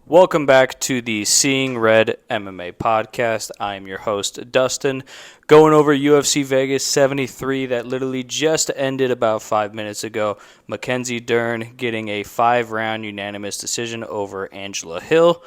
Welcome back to the Seeing Red MMA podcast. I am your host, Dustin, going over UFC Vegas 73 that literally just ended about 5 minutes ago. Mackenzie Dern getting a 5-round unanimous decision over Angela Hill.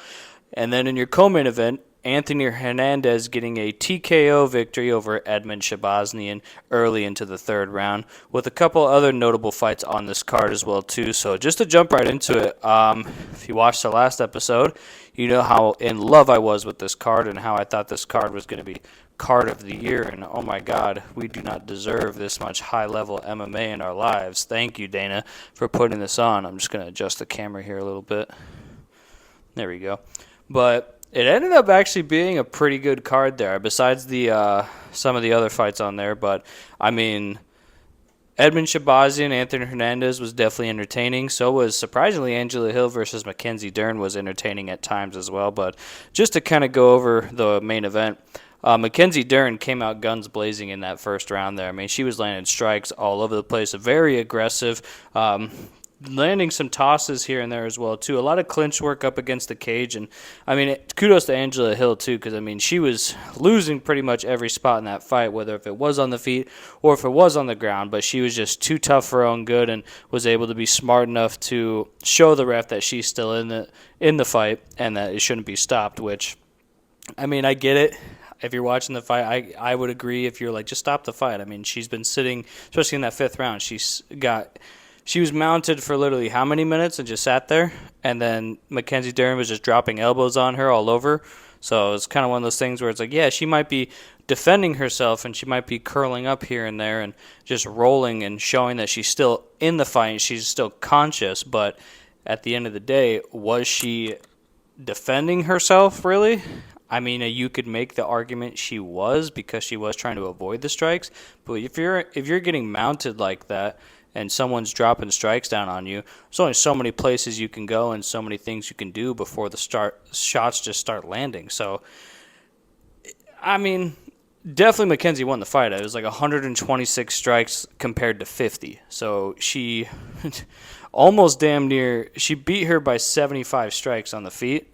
And then in your co-main event, Anthony Hernandez getting a TKO victory over Edmen Shahbazyan early into the third round, with a couple other notable fights on this card as well too. So just to jump right into it, if you watched the last episode, you know how in love I was with this card and how I thought this card was going to be card of the year. And oh my God, we do not deserve this much high-level MMA in our lives. Thank you, Dana, for putting this on. I'm just going to adjust the camera here a little bit. There we go. But it ended up actually being a pretty good card there, besides the some of the other fights on there. But, I mean, Edmen Shahbazyan, Anthony Hernandez was definitely entertaining. So was, surprisingly, Angela Hill versus Mackenzie Dern was entertaining at times as well. But just to kind of go over the main event, Mackenzie Dern came out guns blazing in that first round there. I mean, she was landing strikes all over the place, very aggressive. Landing some tosses here and there as well, too. A lot of clinch work up against the cage. And, I mean, kudos to Angela Hill, too, because, I mean, she was losing pretty much every spot in that fight, whether if it was on the feet or if it was on the ground. But she was just too tough for her own good and was able to be smart enough to show the ref that she's still in the fight and that it shouldn't be stopped, which, I mean, I get it. If you're watching the fight, I would agree if you're like, just stop the fight. I mean, she's been sitting, especially in that fifth round, she was mounted for literally how many minutes and just sat there? And then Mackenzie Dern was just dropping elbows on her all over. So it's kind of one of those things where it's like, yeah, she might be defending herself and she might be curling up here and there and just rolling and showing that she's still in the fight and she's still conscious. But at the end of the day, was she defending herself, really? I mean, you could make the argument she was because she was trying to avoid the strikes. But if you're getting mounted like that, and someone's dropping strikes down on you, there's only so many places you can go and so many things you can do before the shots just start landing. So, I mean, definitely Mackenzie won the fight. It was like 126 strikes compared to 50. So she almost damn near, she beat her by 75 strikes on the feet.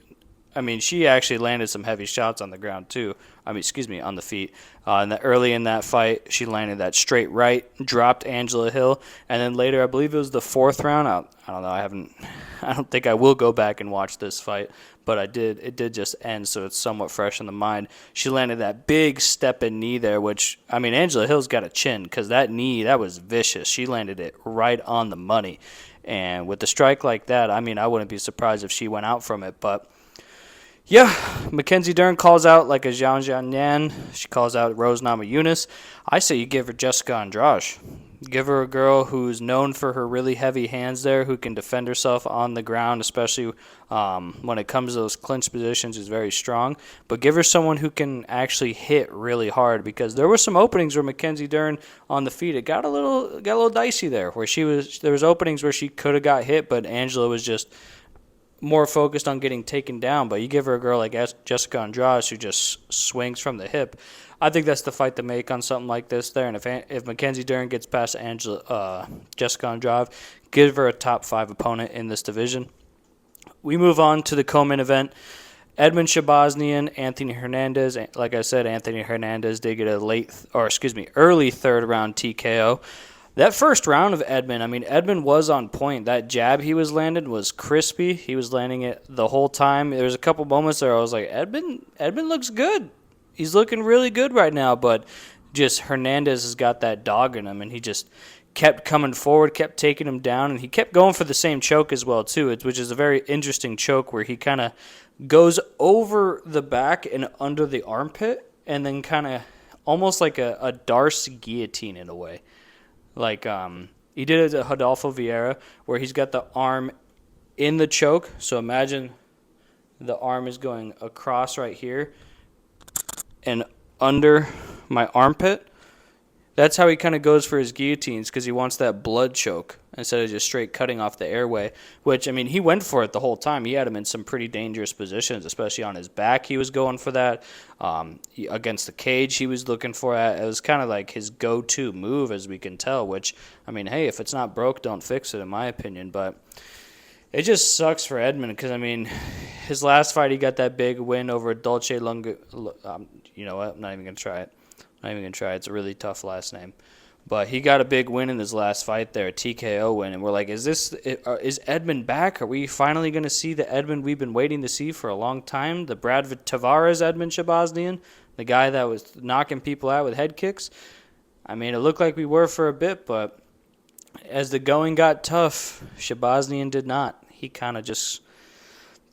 I mean, she actually landed some heavy shots on the ground, too. On the feet. Early in that fight, she landed that straight right, dropped Angela Hill, and then later, I believe it was the fourth round. I don't know. I don't think I will go back and watch this fight, but I did. It did just end, so it's somewhat fresh in the mind. She landed that big step-in knee there, which, I mean, Angela Hill's got a chin, because that knee, that was vicious. She landed it right on the money. And with a strike like that, I mean, I wouldn't be surprised if she went out from it, but yeah, Mackenzie Dern calls out like a Zhang Yan. She calls out Rose Namajunas. I say you give her Jessica Andrade. Give her a girl who's known for her really heavy hands there, who can defend herself on the ground, especially when it comes to those clinch positions, is very strong. But give her someone who can actually hit really hard, because there were some openings where Mackenzie Dern on the feet, it got a little dicey there, where there was openings where she could have got hit, but Angela was just more focused on getting taken down. But you give her a girl like Jessica Andrade who just swings from the hip, I think that's the fight to make on something like this there. And if Mackenzie Dern gets past Jessica Andrade, give her a top 5 opponent in this division. We move on to the co-main event. Edmen Shahbazyan, Anthony Hernandez. Like I said, Anthony Hernandez did get early third round TKO. That first round of Edmen, I mean, Edmen was on point. That jab he was landing was crispy. He was landing it the whole time. There was a couple moments there I was like, Edmen looks good. He's looking really good right now. But just Hernandez has got that dog in him, and he just kept coming forward, kept taking him down, and he kept going for the same choke as well, too, which is a very interesting choke where he kind of goes over the back and under the armpit and then kind of almost like a Darce guillotine in a way. Like he did it to Rodolfo Vieira, where he's got the arm in the choke. So imagine the arm is going across right here and under my armpit. That's how he kind of goes for his guillotines, because he wants that blood choke instead of just straight cutting off the airway, which, I mean, he went for it the whole time. He had him in some pretty dangerous positions, especially on his back. He was going for that. Against the cage, he was looking for that. It was kind of like his go-to move, as we can tell, which, I mean, hey, if it's not broke, don't fix it, in my opinion. But It just sucks for Edmund because, I mean, his last fight he got that big win over Dolce Lunga. You know what? I'm not even going to try it. Not even going to try it. It's a really tough last name. But he got a big win in his last fight there, a TKO win. And we're like, is Edmund back? Are we finally going to see the Edmund we've been waiting to see for a long time? The Brad Tavares Edmund Shabaznian? The guy that was knocking people out with head kicks? I mean, it looked like we were for a bit, but as the going got tough, Shabaznian did not. He kind of just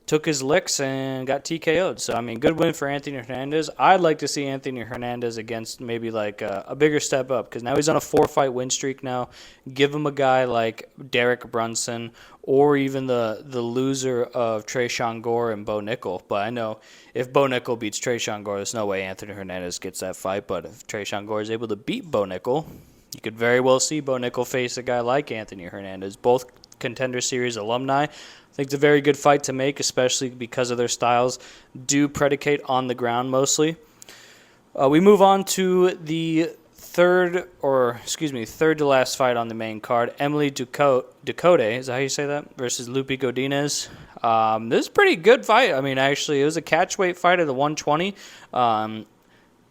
took his licks and got TKO'd. So, I mean, good win for Anthony Hernandez. I'd like to see Anthony Hernandez against maybe like a bigger step up because now he's on a 4-fight win streak now. Give him a guy like Derek Brunson or even the loser of Tresean Gore and Bo Nickel. But I know if Bo Nickel beats Tresean Gore, there's no way Anthony Hernandez gets that fight. But if Tresean Gore is able to beat Bo Nickel, you could very well see Bo Nickel face a guy like Anthony Hernandez. Both Contender Series alumni. I think it's a very good fight to make, especially because of their styles do predicate on the ground mostly. We move on to the third to last fight on the main card. Emily Ducote, is that how you say that? Versus Lupi Godinez. This is a pretty good fight. I mean, actually, it was a catchweight fight at the 120.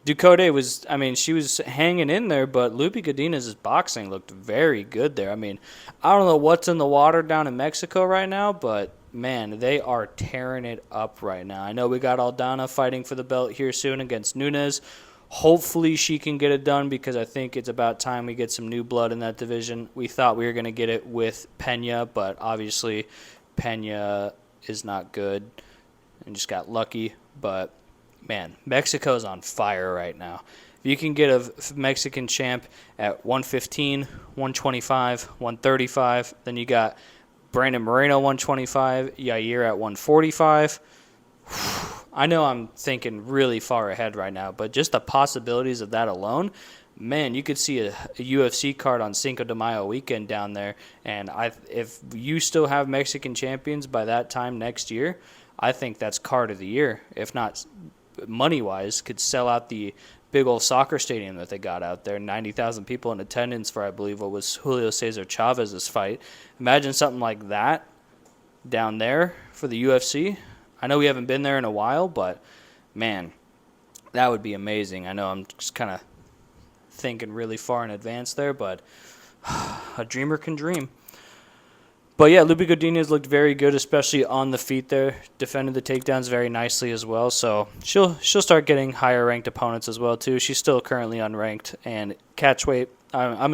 Ducote was, I mean, she was hanging in there, but Lupi Godinez's boxing looked very good there. I mean, I don't know what's in the water down in Mexico right now, but, man, they are tearing it up right now. I know we got Aldana fighting for the belt here soon against Nunes. Hopefully she can get it done because I think it's about time we get some new blood in that division. We thought we were going to get it with Pena, but obviously Pena is not good and just got lucky, but man, Mexico's on fire right now. If you can get a Mexican champ at 115, 125, 135, then you got Brandon Moreno 125, Yair at 145. I know I'm thinking really far ahead right now, but just the possibilities of that alone, man, you could see a UFC card on Cinco de Mayo weekend down there. And if you still have Mexican champions by that time next year, I think that's card of the year. If not money-wise, could sell out the big old soccer stadium that they got out there. 90,000 people in attendance for, I believe, what was Julio Cesar Chavez's fight. Imagine something like that down there for the UFC. I know we haven't been there in a while, but, man, that would be amazing. I know I'm just kind of thinking really far in advance there, but a dreamer can dream. But, yeah, Lupi Godinez looked very good, especially on the feet there. Defended the takedowns very nicely as well. So she'll start getting higher-ranked opponents as well, too. She's still currently unranked. And catchweight, I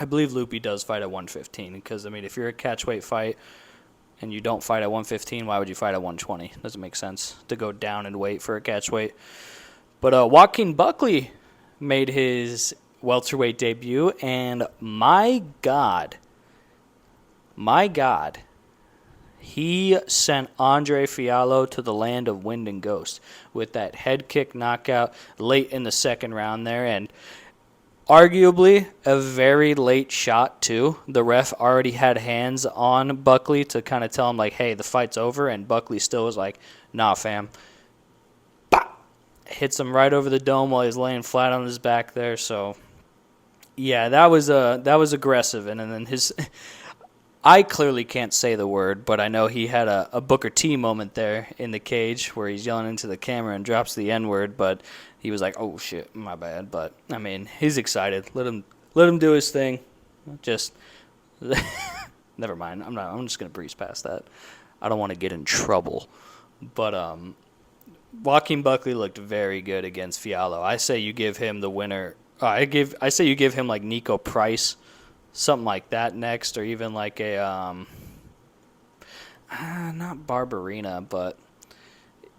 believe Lupi does fight at 115 because, I mean, if you're a catchweight fight and you don't fight at 115, why would you fight at 120? Doesn't make sense to go down and wait for a catchweight. But Joaquin Buckley made his welterweight debut, and my God, he sent Andre Fiallo to the land of wind and ghost with that head kick knockout late in the second round there, and arguably a very late shot too. The ref already had hands on Buckley to kind of tell him like, hey, the fight's over, and Buckley still was like, nah, fam. Bah! Hits him right over the dome while he's laying flat on his back there. So yeah, that was aggressive, and then his I clearly can't say the word, but I know he had a Booker T moment there in the cage where he's yelling into the camera and drops the N-word, but he was like, oh, shit, my bad. But, I mean, he's excited. Let him do his thing. Just never mind. I'm just going to breeze past that. I don't want to get in trouble. But Joaquin Buckley looked very good against Fiallo. I say you give him the winner. I say you give him like Nico Price, something like that next, or even like a not Barbarina, but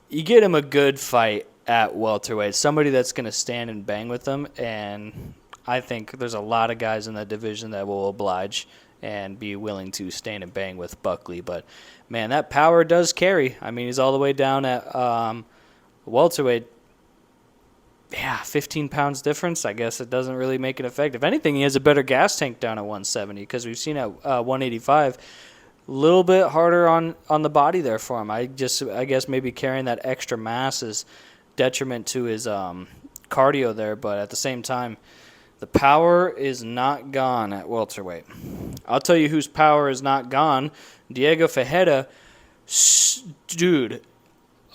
you get him a good fight at welterweight, somebody that's going to stand and bang with him, and I think there's a lot of guys in that division that will oblige and be willing to stand and bang with Buckley. But man, that power does carry. I mean, he's all the way down at welterweight. Yeah, 15 pounds difference. I guess it doesn't really make an effect. If anything, he has a better gas tank down at 170 because we've seen at 185 a little bit harder on the body there for him. I guess maybe carrying that extra mass is detriment to his cardio there, but at the same time, The power is not gone at welterweight. I'll tell you whose power is not gone. Diego Ferreira. Dude,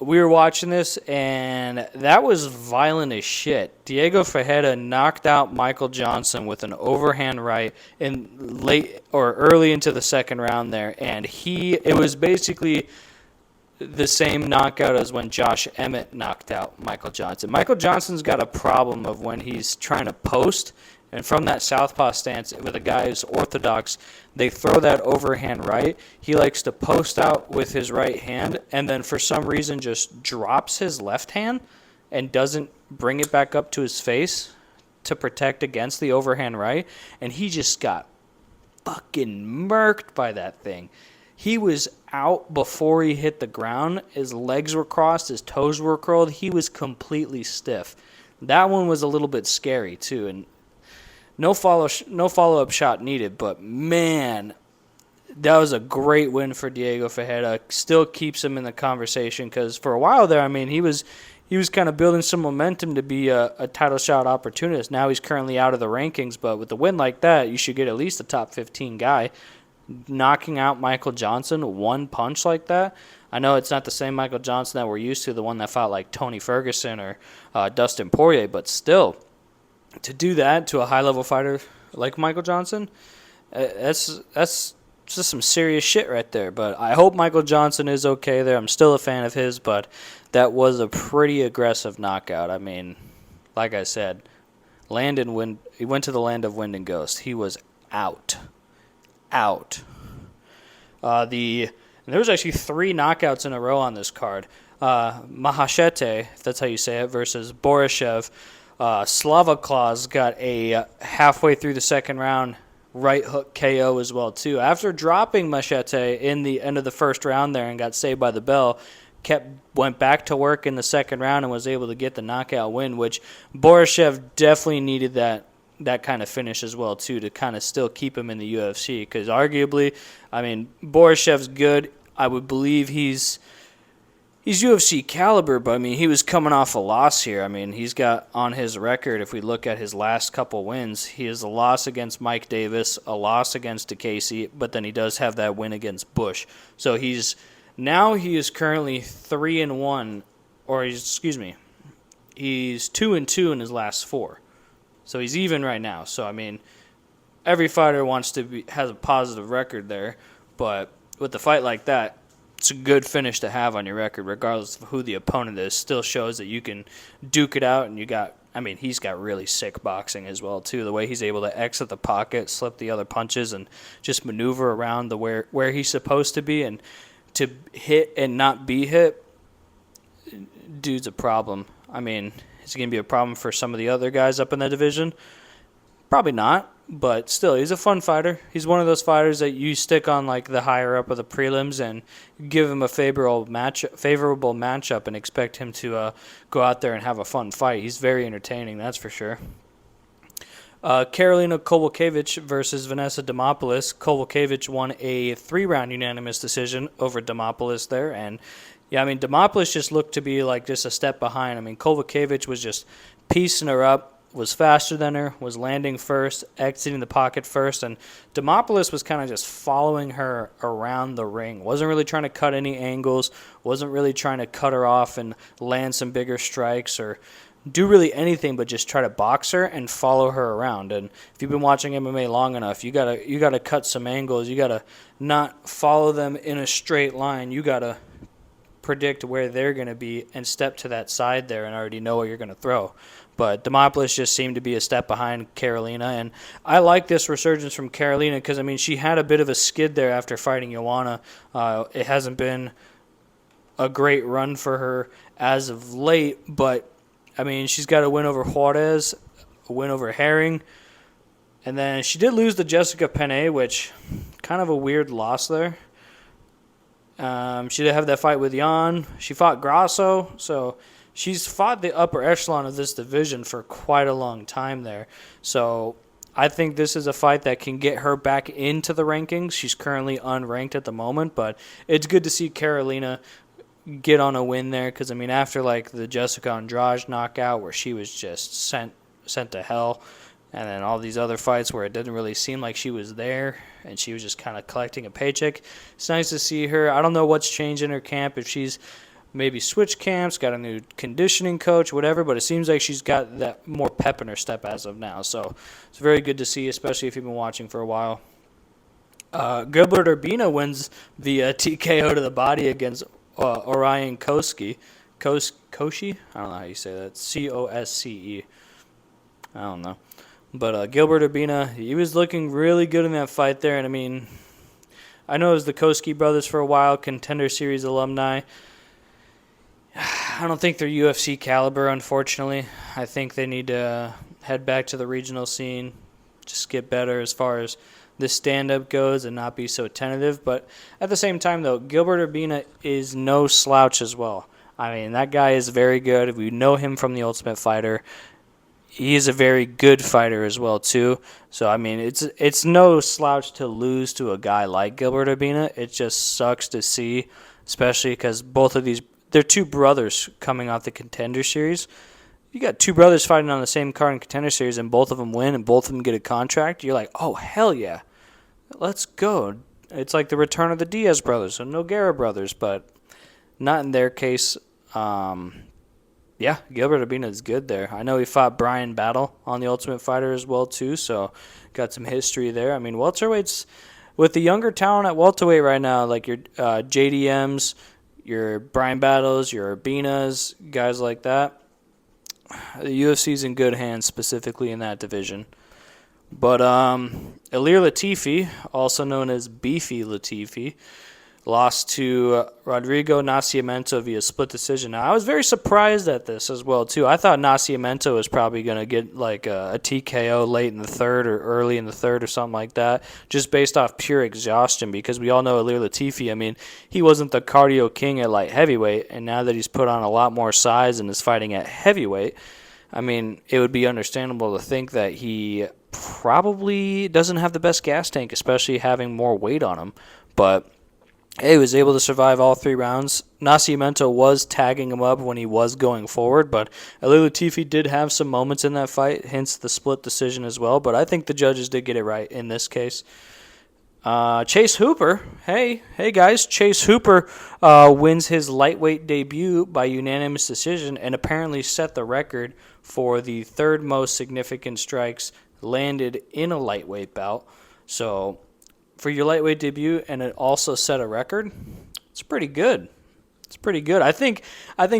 we were watching this, and that was violent as shit. Diego Ferreira knocked out Michael Johnson with an overhand right in late or early into the second round there, and it was basically the same knockout as when Josh Emmett knocked out Michael Johnson. Michael Johnson's got a problem of when he's trying to post, and from that southpaw stance with a guy who's orthodox, they throw that overhand right. He likes to post out with his right hand, and then for some reason just drops his left hand and doesn't bring it back up to his face to protect against the overhand right, and he just got fucking murked by that thing. He was out before he hit the ground. His legs were crossed. His toes were curled. He was completely stiff. That one was a little bit scary, too. And no follow-up shot needed. But, man, that was a great win for Diego Ferreira. Still keeps him in the conversation because for a while there, I mean, he was kind of building some momentum to be a title shot opportunist. Now he's currently out of the rankings. But with a win like that, you should get at least a top 15 guy. Knocking out Michael Johnson, one punch like that. I know it's not the same Michael Johnson that we're used to, the one that fought like Tony Ferguson or Dustin Poirier, but still, to do that to a high-level fighter like Michael Johnson, that's just some serious shit right there. But I hope Michael Johnson is okay there. I'm still a fan of his, but that was a pretty aggressive knockout. I mean, like I said, he went to the land of wind and ghost. He was out. There was actually 3 knockouts in a row on this card. Mahashete, if that's how you say it, versus Borishev. Slava Claus got a halfway through the second round right hook KO as well too. After dropping Machete in the end of the first round there and got saved by the bell, went back to work in the second round and was able to get the knockout win, which Borishev definitely needed that kind of finish as well, too, to kind of still keep him in the UFC. Because arguably, I mean, Borishev's good. I would believe he's UFC caliber, but, I mean, he was coming off a loss here. I mean, he's got on his record, if we look at his last couple wins, he has a loss against Mike Davis, a loss against DeCasey, but then he does have that win against Bush. So he is currently 3-1, or he's 2-2 in his last 4. So he's even right now. So, I mean, every fighter has a positive record there. But with a fight like that, it's a good finish to have on your record, regardless of who the opponent is. Still shows that you can duke it out. And he's got really sick boxing as well, too. The way he's able to exit the pocket, slip the other punches, and just maneuver around where he's supposed to be. And to hit and not be hit, dude's a problem. I mean, is it going to be a problem for some of the other guys up in the division? Probably not, but still, he's a fun fighter. He's one of those fighters that you stick on like the higher up of the prelims and give him a favorable matchup and expect him to go out there and have a fun fight. He's very entertaining, that's for sure. Karolina Kowalkiewicz versus Vanessa Demopoulos. Kowalkiewicz won a 3-round unanimous decision over Demopoulos there, and yeah, I mean, Demopoulos just looked to be like just a step behind. I mean, Kowalkiewicz was just piecing her up, was faster than her, was landing first, exiting the pocket first, and Demopoulos was kind of just following her around the ring. Wasn't really trying to cut any angles, wasn't really trying to cut her off and land some bigger strikes or do really anything but just try to box her and follow her around. And if you've been watching MMA long enough, you gotta cut some angles. You gotta not follow them in a straight line. You gotta predict where they're going to be and step to that side there and already know what you're going to throw. But Demopoulos just seemed to be a step behind Karolina, and I like this resurgence from Karolina because, I mean, she had a bit of a skid there after fighting Joanna. It hasn't been a great run for her as of late, but, I mean, she's got a win over Juarez, a win over Herring, and then she did lose to Jessica Penne, which kind of a weird loss there. She did have that fight with Jan. She fought Grasso, so she's fought the upper echelon of this division for quite a long time there. So I think this is a fight that can get her back into the rankings. She's currently unranked at the moment, but it's good to see Karolina get on a win there because, I mean, after like the Jessica Andrade knockout where she was just sent to hell, And then all these other fights where it didn't really seem like she was there and she was just kind of collecting a paycheck. It's nice to see her. I don't know what's changed in her camp, if she's maybe switched camps, got a new conditioning coach, whatever, but it seems like she's got that more pep in her step as of now. So it's very good to see, especially if you've been watching for a while. Gilbert Urbina wins the TKO to the body against Orion Koski. Koshi? I don't know how you say that. Cosce. I don't know. But Gilbert Urbina, he was looking really good in that fight there. And, I mean, I know it was the Koski brothers for a while, Contender Series alumni. I don't think they're UFC caliber, unfortunately. I think they need to head back to the regional scene, just get better as far as the stand-up goes and not be so tentative. But at the same time, though, Gilbert Urbina is no slouch as well. I mean, that guy is very good. We know him from The Ultimate Fighter. He is a very good fighter as well, too. So, I mean, it's no slouch to lose to a guy like Gilbert Urbina. It just sucks to see, especially because both of these, they're two brothers coming off the Contender Series. You got two brothers fighting on the same card in Contender Series, and both of them win, and both of them get a contract. You're like, oh, hell yeah. Let's go. It's like the return of the Diaz brothers, so Nogueira brothers, but not in their case. Yeah, Gilbert Urbina is good there. I know he fought Brian Battle on The Ultimate Fighter as well, too, so got some history there. I mean, welterweights, with the younger talent at welterweight right now, like your JDMs, your Brian Battles, your Urbinas, guys like that, the UFC's in good hands, specifically in that division. But Ilir Latifi, also known as Beefy Latifi, lost to Rodrigo Nascimento via split decision. Now, I was very surprised at this as well, too. I thought Nascimento was probably going to get like a TKO late in the third or early in the third or something like that, just based off pure exhaustion, because we all know Ilir Latifi, I mean, he wasn't the cardio king at light heavyweight, and now that he's put on a lot more size and is fighting at heavyweight, I mean, it would be understandable to think that he probably doesn't have the best gas tank, especially having more weight on him. But he was able to survive all 3 rounds. Nascimento was tagging him up when he was going forward, but Ilir Latifi did have some moments in that fight, hence the split decision as well. But I think the judges did get it right in this case. Chase Hooper, hey guys, Chase Hooper wins his lightweight debut by unanimous decision and apparently set the record for the 3rd most significant strikes landed in a lightweight bout. So for your lightweight debut, and it also set a record, it's pretty good. It's pretty good. I think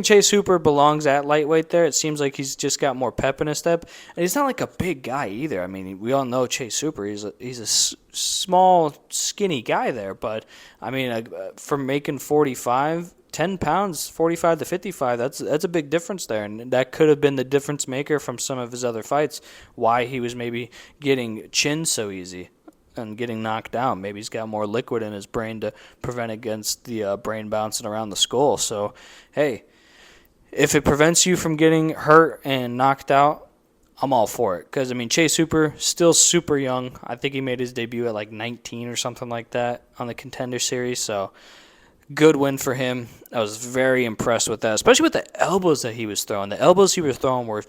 Chase Hooper belongs at lightweight there. It seems like he's just got more pep in his step. And he's not like a big guy either. I mean, we all know Chase Hooper. He's a small, skinny guy there. But, I mean, for making 45, 10 pounds, 45 to 55, that's a big difference there. And that could have been the difference maker from some of his other fights, why he was maybe getting chinned so easy and getting knocked down. Maybe he's got more liquid in his brain to prevent against the brain bouncing around the skull. So, hey, if it prevents you from getting hurt and knocked out, I'm all for it. Because, I mean, Chase Hooper, still super young. I think he made his debut at like 19 or something like that on the Contender Series. So, good win for him. I was very impressed with that, especially with the elbows that he was throwing. The elbows he was throwing were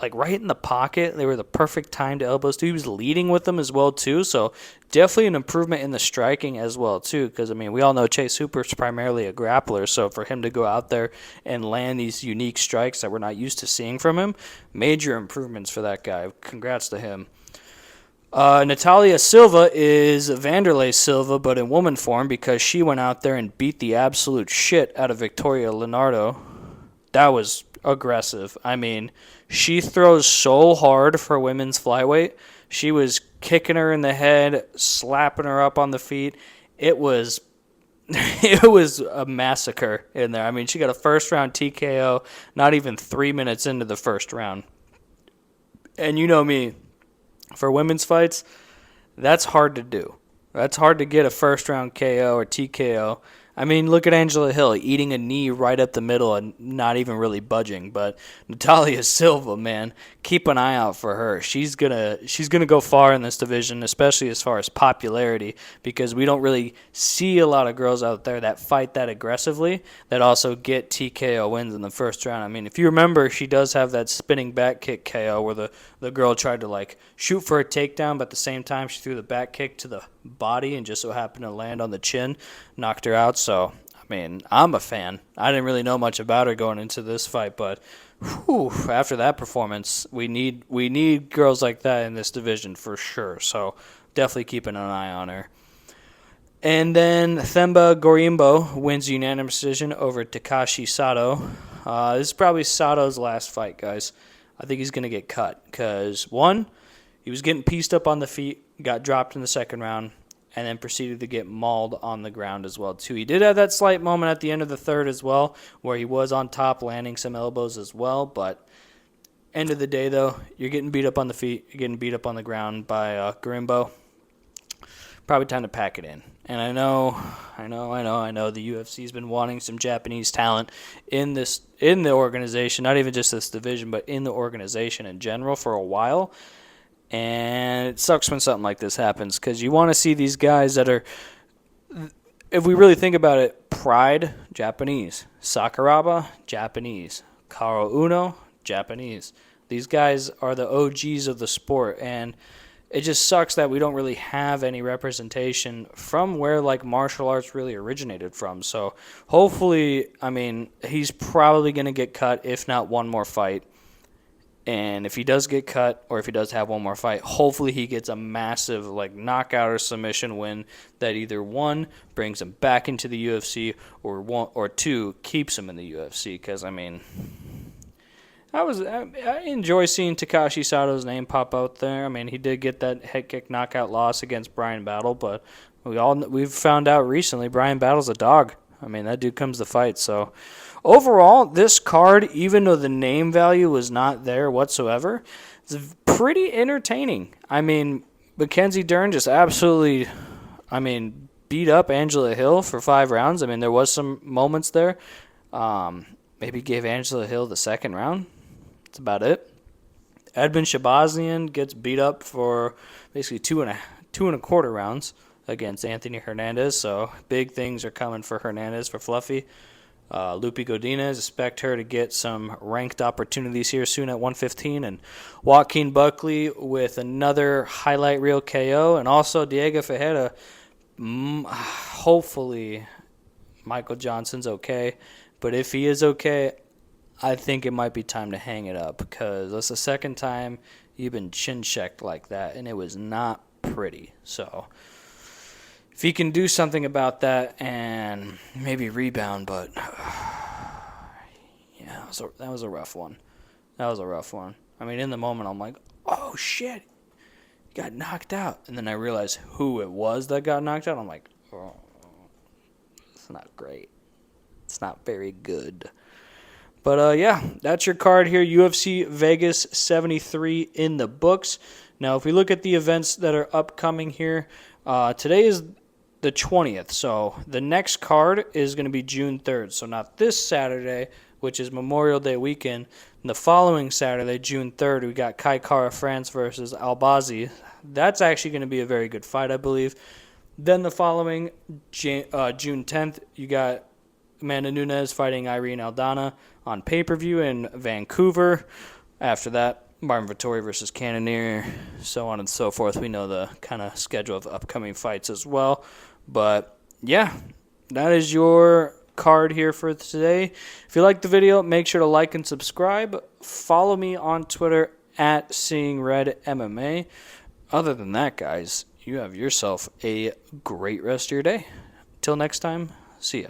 like right in the pocket. They were the perfect timed elbows too. He was leading with them as well too. So definitely an improvement in the striking as well too. Because I mean, we all know Chase Hooper's primarily a grappler. So for him to go out there and land these unique strikes that we're not used to seeing from him, major improvements for that guy. Congrats to him. Natalia Silva is Vanderlei Silva, but in woman form, because she went out there and beat the absolute shit out of Victoria Leonardo. That was aggressive. I mean, she throws so hard for women's flyweight. She was kicking her in the head, slapping her up on the feet. It was a massacre in there. I mean, she got a first round TKO not even 3 minutes into the first round. And you know me, for women's fights, that's hard to do. That's hard to get a first round KO or TKO. I mean, look at Angela Hill eating a knee right up the middle and not even really budging. But Nataliasilva, man, keep an eye out for her. She's gonna go far in this division, especially as far as popularity, because we don't really see a lot of girls out there that fight that aggressively that also get TKO wins in the first round. I mean, if you remember, she does have that spinning back kick KO where the girl tried to like shoot for a takedown, but at the same time she threw the back kick to the body and just so happened to land on the chin, knocked her out. So, I mean, I'm a fan. I didn't really know much about her going into this fight, but after that performance, we need girls like that in this division for sure. So, definitely keeping an eye on her. And then Themba Gorimbo wins unanimous decision over Takashi Sato. This is probably Sato's last fight, guys. I think he's going to get cut because, one, he was getting pieced up on the feet, got dropped in the second round, and then proceeded to get mauled on the ground as well, too. He did have that slight moment at the end of the third as well, where he was on top, landing some elbows as well. But end of the day, though, you're getting beat up on the feet, you're getting beat up on the ground by Gorimbo. Probably time to pack it in. And I know the UFC's been wanting some Japanese talent in the organization, not even just this division, but in the organization in general for a while. And it sucks when something like this happens because you want to see these guys that are, if we really think about it, Pride, Japanese. Sakuraba, Japanese. Karo Uno, Japanese. These guys are the OGs of the sport, and it just sucks that we don't really have any representation from where like martial arts really originated from. So hopefully, I mean, he's probably going to get cut, if not one more fight. And if he does get cut, or if he does have one more fight, hopefully he gets a massive like knockout or submission win that either one brings him back into the UFC, or two keeps him in the UFC. Because I mean, I enjoy seeing Takashi Sato's name pop out there. I mean, he did get that head kick knockout loss against Brian Battle, but we've found out recently Brian Battle's a dog. I mean, that dude comes to fight. So overall, this card, even though the name value was not there whatsoever, it's pretty entertaining. I mean, Mackenzie Dern just absolutely, beat up Angela Hill for 5 rounds. I mean, there was some moments there. Maybe gave Angela Hill the second round. That's about it. Edmund Shabazian gets beat up for basically two and a quarter rounds against Anthony Hernandez. So big things are coming for Hernandez, for Fluffy. Lupi Godinez, expect her to get some ranked opportunities here soon at 115. And Joaquin Buckley with another highlight reel KO. And also Diego Ferreira. Hopefully Michael Johnson's okay. But if he is okay, I think it might be time to hang it up, because that's the second time you've been chin-checked like that, and it was not pretty. So if he can do something about that and maybe rebound, but yeah, that was a rough one. I mean, in the moment, I'm like, oh, shit, he got knocked out. And then I realized who it was that got knocked out. I'm like, oh, it's not great. It's not very good. But, yeah, that's your card here. UFC Vegas 73 in the books. Now, if we look at the events that are upcoming here, today is the 20th. So the next card is going to be June 3rd. So not this Saturday, which is Memorial Day weekend. And the following Saturday, June 3rd, we got Kai Kara France versus Albazi. That's actually going to be a very good fight, I believe. Then the following June 10th, you got Amanda Nunes fighting Irene Aldana on pay-per-view in Vancouver. After that, Martin Vettori versus Cannonier, so on and so forth. We know the kind of schedule of upcoming fights as well. But, yeah, that is your card here for today. If you liked the video, make sure to like and subscribe. Follow me on Twitter at SeeingRedMMA. Other than that, guys, you have yourself a great rest of your day. Till next time, see ya.